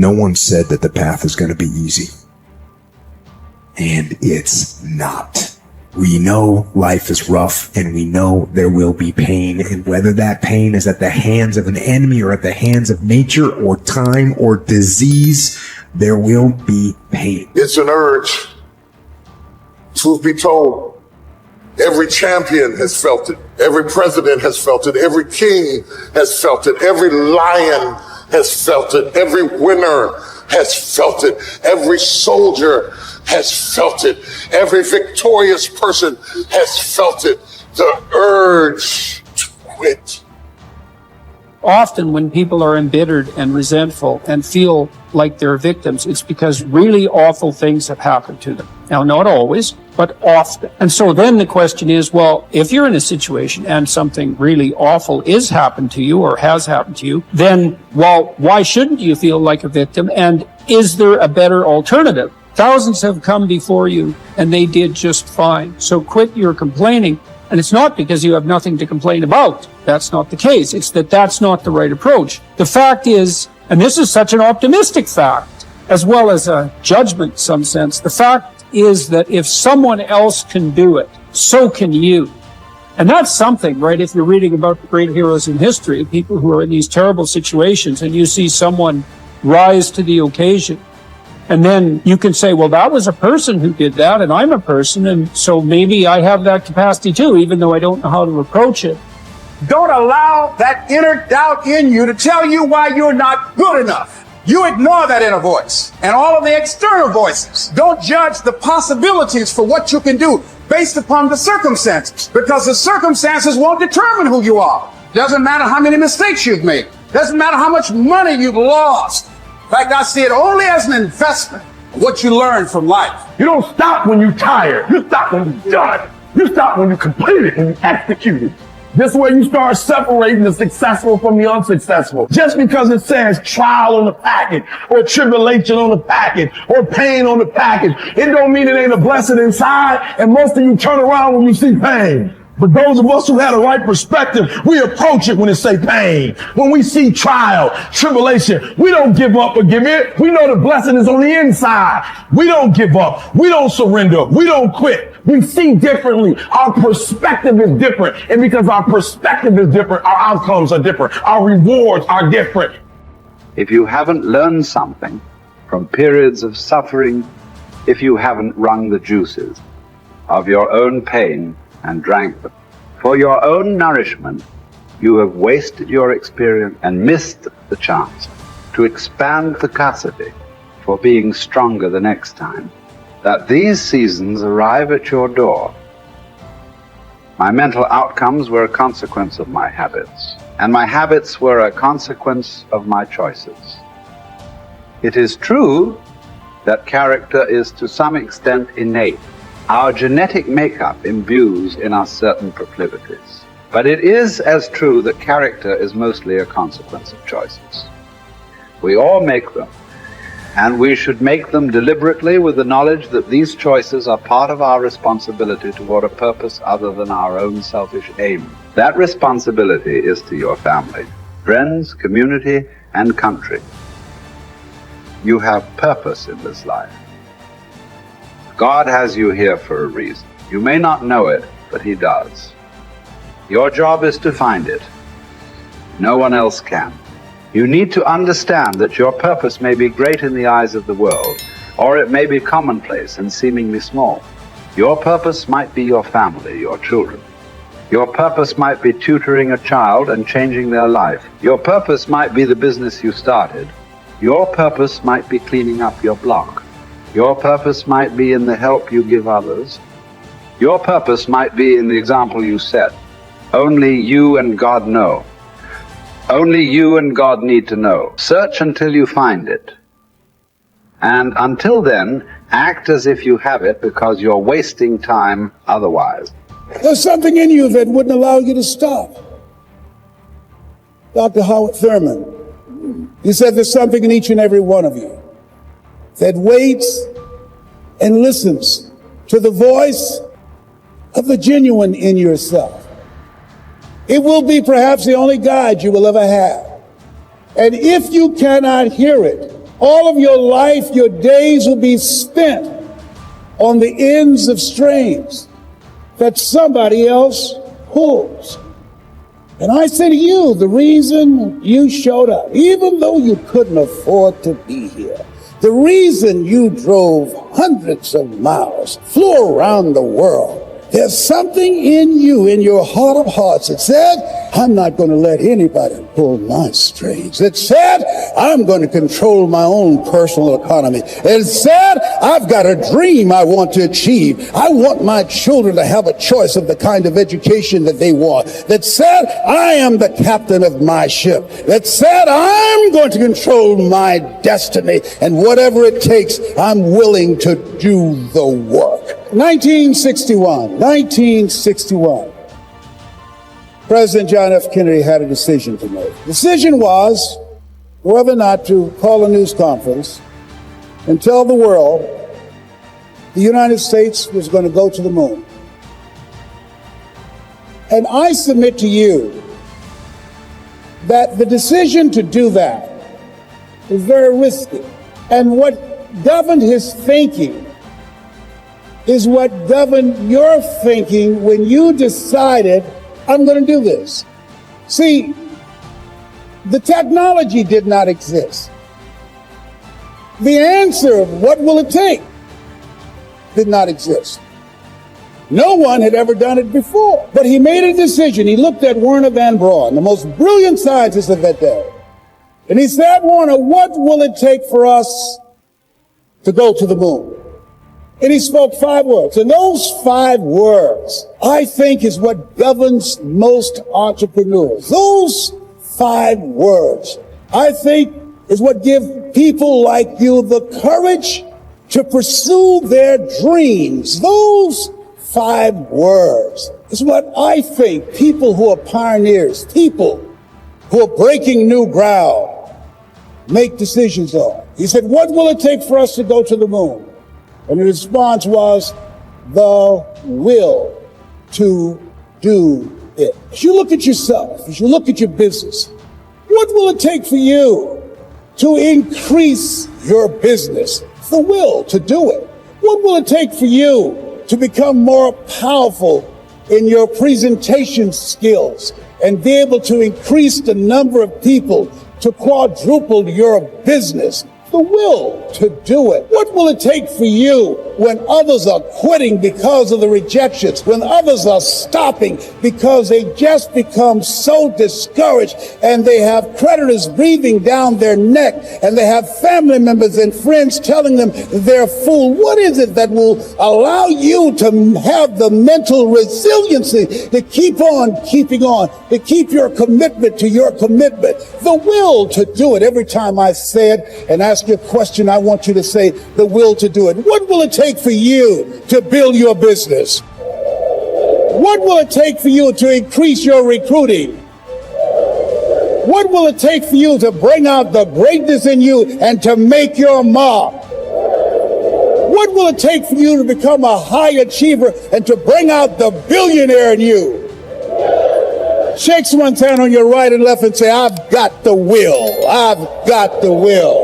No one said that the path is going to be easy. And it's not. We know life is rough, and we know there will be pain, and whether that pain is at the hands of an enemy or at the hands of nature or time or disease, there will be pain. It's an urge. Truth be told, every champion has felt it. Every president has felt it. Every king has felt it. Every lion has felt it. Every winner has felt it. Every soldier has felt it. Every victorious person has felt it. The urge to quit. Often when people are embittered and resentful and feel like they're victims, it's because really awful things have happened to them. Now, not always, but often. And so then the question is, well, if you're in a situation and something really awful is happened to you or has happened to you, then, well, why shouldn't you feel like a victim? And is there a better alternative? Thousands have come before you and they did just fine. So quit your complaining. And it's not because you have nothing to complain about. That's not the case. It's that that's not the right approach. The fact is, and this is such an optimistic fact, as well as a judgment in some sense, the fact is that if someone else can do it, so can you. And that's something, right? If you're reading about the great heroes in history, people who are in these terrible situations, and you see someone rise to the occasion, and then you can say, well, that was a person who did that, and I'm a person, and so maybe I have that capacity too, even though I don't know how to approach it. Don't allow that inner doubt in you to tell you why you're not good enough. You ignore that inner voice and all of the external voices. Don't judge the possibilities for what you can do based upon the circumstances, because the circumstances won't determine who you are. Doesn't matter how many mistakes you've made. Doesn't matter how much money you've lost. In fact, I see it only as an investment, what you learn from life. You don't stop when you're tired. You stop when you're done. You stop when you complete it and you execute it. This way you start separating the successful from the unsuccessful. Just because it says trial on the package, or tribulation on the package, or pain on the package, it don't mean it ain't a blessing inside, and most of you turn around when you see pain. But those of us who had a right perspective, we approach it when it say pain. When we see trial, tribulation, we don't give up or give in. We know the blessing is on the inside. We don't give up. We don't surrender. We don't quit. We see differently. Our perspective is different. And because our perspective is different, our outcomes are different. Our rewards are different. If you haven't learned something from periods of suffering, if you haven't wrung the juices of your own pain and drank them for your own nourishment, you have wasted your experience and missed the chance to expand capacity for being stronger the next time that these seasons arrive at your door. My mental outcomes were a consequence of my habits, and my habits were a consequence of my choices. It is true that character is to some extent innate. Our genetic makeup imbues in us certain proclivities. But it is as true that character is mostly a consequence of choices. We all make them, and we should make them deliberately with the knowledge that these choices are part of our responsibility toward a purpose other than our own selfish aim. That responsibility is to your family, friends, community, and country. You have purpose in this life. God has you here for a reason. You may not know it, but He does. Your job is to find it. No one else can. You need to understand that your purpose may be great in the eyes of the world, or it may be commonplace and seemingly small. Your purpose might be your family, your children. Your purpose might be tutoring a child and changing their life. Your purpose might be the business you started. Your purpose might be cleaning up your block. Your purpose might be in the help you give others. Your purpose might be in the example you set. Only you and God know. Only you and God need to know. Search until you find it. And until then, act as if you have it, because you're wasting time otherwise. There's something in you that wouldn't allow you to stop. Dr. Howard Thurman, he said there's something in each and every one of you that waits and listens to the voice of the genuine in yourself. It will be perhaps the only guide you will ever have. And if you cannot hear it All of your life, your days will be spent on the ends of strings that somebody else pulls. And I say to you, the reason you showed up, even though you couldn't afford to be here, the reason you drove hundreds of miles, flew around the world, there's something in you, in your heart of hearts, that said, I'm not going to let anybody pull my strings. It said, I'm going to control my own personal economy. It said, I've got a dream I want to achieve. I want my children to have a choice of the kind of education that they want. That said, I am the captain of my ship. That said, I'm going to control my destiny. And whatever it takes, I'm willing to do the work. 1961. President John F. Kennedy had a decision to make. The decision was whether or not to call a news conference and tell the world the United States was going to go to the moon. And I submit to you that the decision to do that was very risky. And what governed his thinking is what governed your thinking when you decided, I'm going to do this. See, the technology did not exist. The answer of what will it take did not exist. No one had ever done it before. But he made a decision. He looked at Werner von Braun, the most brilliant scientist of that day. And he said, Werner, what will it take for us to go to the moon? And he spoke 5 words. And those 5 words, I think, is what governs most entrepreneurs. Those 5 words, I think, is what give people like you the courage to pursue their dreams. Those 5 words is what I think people who are pioneers, people who are breaking new ground, make decisions on. He said, what will it take for us to go to the moon? And the response was, the will to do it. As you look at yourself, as you look at your business, what will it take for you to increase your business? The will to do it. What will it take for you to become more powerful in your presentation skills and be able to increase the number of people, to quadruple your business? The will to do it. What will it take for you when others are quitting because of the rejections, when others are stopping because they just become so discouraged and they have creditors breathing down their neck and they have family members and friends telling them they're a fool? What is it that will allow you to have the mental resiliency to keep on keeping on, to keep your commitment to your commitment? The will to do it. Every time I say it and ask you a question, I want you to say the will to do it. What will it take for you to build your business? What will it take for you to increase your recruiting? What will it take for you to bring out the greatness in you and to make your mark? What will it take for you to become a high achiever and to bring out the billionaire in you? Shake someone's hand on your right and left and say, I've got the will. I've got the will.